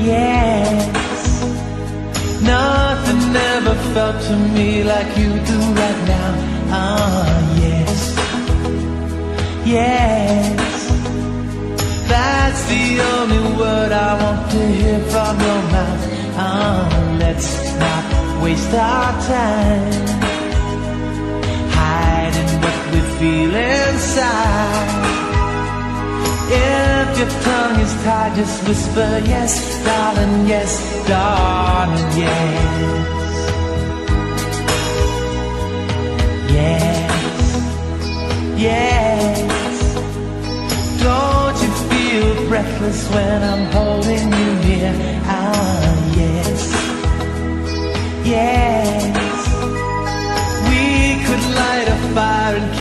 Yes, nothing ever felt to me like you do right now. Yes, yes, that's the only word I want to hear from your mouth. Let's not waste our time hiding what we feel inside. If your tongue is tied, just whisper yes, darling, yes, darling, yes. Yes, yes. Don't you feel breathless when I'm holding you near? Yes, yes.